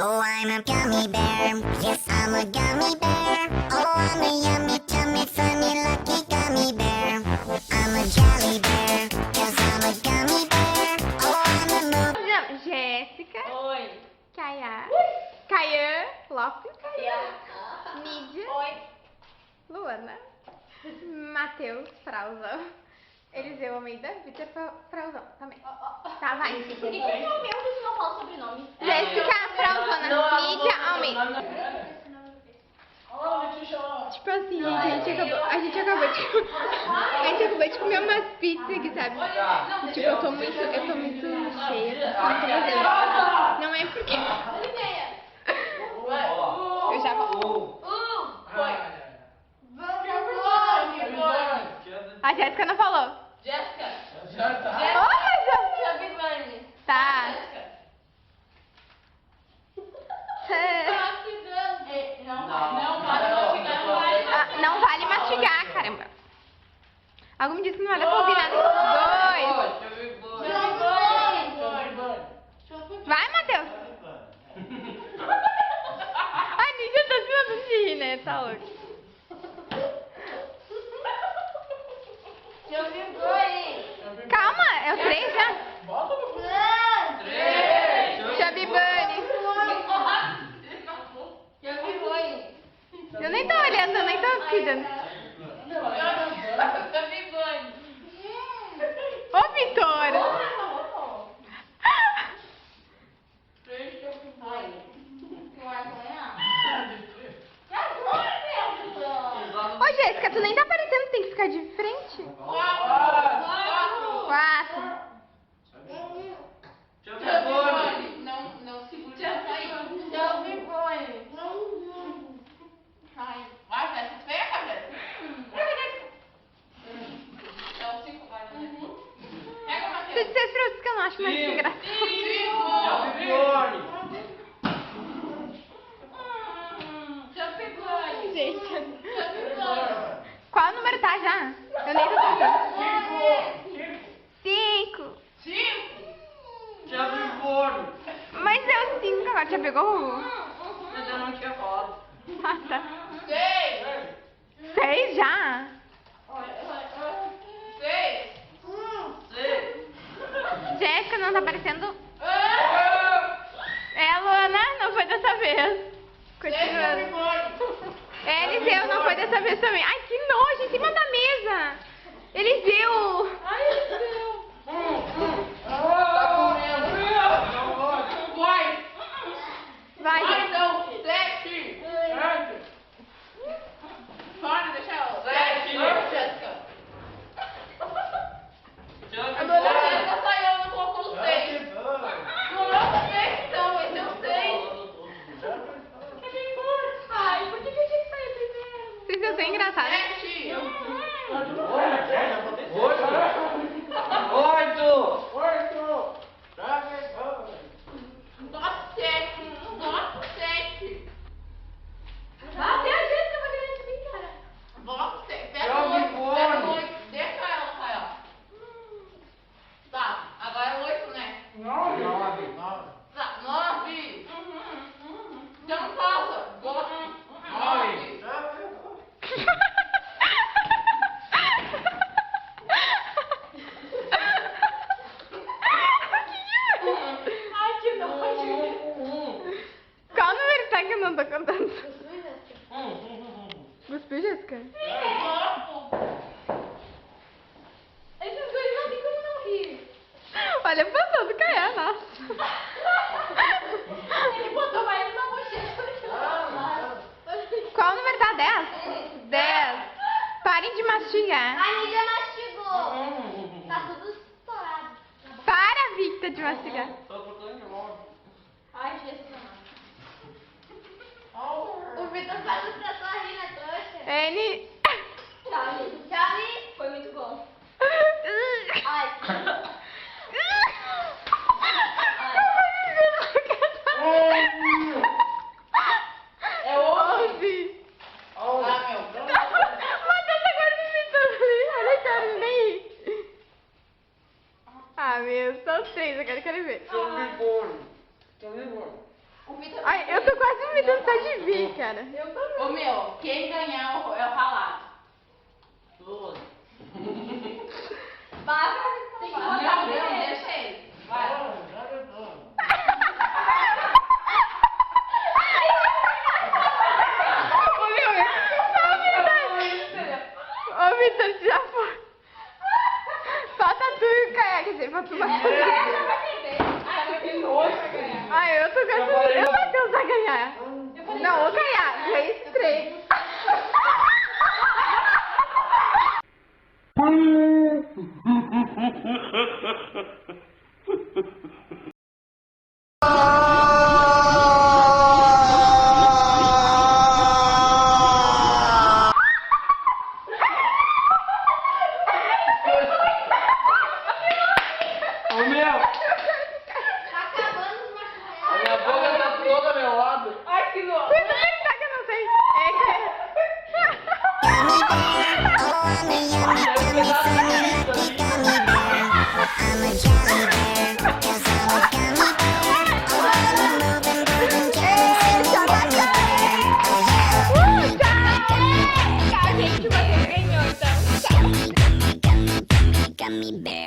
Oh, I'm a gummy bear. Yes, I'm a gummy bear. Oh, I'm a yummy, tummy, funny, lucky gummy bear. I'm a jelly bear. Yes, I'm a gummy bear. Oh, I'm a Jéssica. Oi. Kaia. Caian. Lopes. Nídia. Oi. Luana. Matheus Frauzão. Eliseu Almeida. Vitor Frauzão também. Tá, vai. Por que é o meu que não fala sobrenome? Jéssica Frauzona. Nídia Almeida. Tipo assim, gente, a gente acabou de comer umas pizzas aqui, sabe? Tipo, eu tô muito cheia, não tô fazendo. Não é porque... Eu já volto. A Jéssica não falou. Jéssica. Oh, mas eu... Jabivane. Tá. Não vale mastigar, caramba. Algum me disse que não era pra ouvir nada. Dois. Vai, Matheus. A Nídia tá se mandando de rir, né? Tá louco. Calma, é o 3 já. Chabibane. Eu nem tô olhando, eu nem tô cuidando. Ô, Vitor. Ô, Jéssica, tu nem tá aparecendo, tem que ficar de frente. 4. Não segura isso aí. Vai, vai, você pega, velho. É o 5, vai, né? Pega, Matheus. Você disse pra vocês que eu não acho mais engraçado. Gente, qual número tá já? Eu nem tô contando. 5. Mas é o 5 agora, já pegou o... Mas eu não tinha falado. Ah, tá. 6. 6 já? 6. Jéssica não tá aparecendo. É, Luana, não foi dessa vez. Continuando. Eliseu não foi dessa vez também. Ai, que nojo, em cima da mesa. Eliseu. Ai, Eliseu. Tá comendo. Vai. Vai, Vai, gente. então. 7. Pode deixar ela. 7. Jéssica. A dona Jéssica saiu, não colocou o 6. Coloca 6, então. Esse é o 6. Ai, por que a gente saiu primeiro? Vocês são tão engraçados. 7. 8. Bota 7. Bota 7. Até a Jéssica vai ganhar de mim, cara. Bota 7. Pega o 8. Pega o 8. Deixa ela, Rafael. Tá, agora é 8, né? 9. Tá, 9. Então pausa. Bota 9. Ai, que nojo. Qual número tá que eu não tô contando? Cuspiu, Jéssica? Esses dois não tem como não rir. Olha a posição do Caia, nossa. Ele botou mais na bochecha. Qual número tá? 10? 10. Parem de mastigar. A Nídia mastigou. Tá tudo estourado. Para, Victor, de mastigar. Ai, Jéssica. O Vitor faz o pra sua rir na trouxa. N... Charlie. Foi muito bom. Ai. É 11. Ah, meu. Matheus agora me imitando. Olha a cara, nem ri. Ah, meu, só os 3, eu quero ver. O Vitor Ai, eu tô quase duvidando só de vir, cara. Ô meu, quem ganhar é o ralado. Basta. Tem que botar o meu, deixa ele. Vai. Ô, meu, ô, Vitor, já foi. Falta tu e o Caia, quer dizer, falta tu mais. Ai, eu tô quase duvidando. O Matheus vai ganhar. Não, o Caia, 2, 3. Ô meu, Tá acabando os a minha boca tá toda ao meu lado. Ai, que louco. Tá que eu não sei. É, Caia. Oh, I'm a yummy, tummy, funny, lucky gummy bear. I'm a jelly bear, 'cause I'm a gummy bear. Oh, I'm a moving, grooving, jelly, singing gummy bear. Oh yeah, Tchau, gente, você ganhou, então. gummy, gummy, gummy, gummy, gummy bear.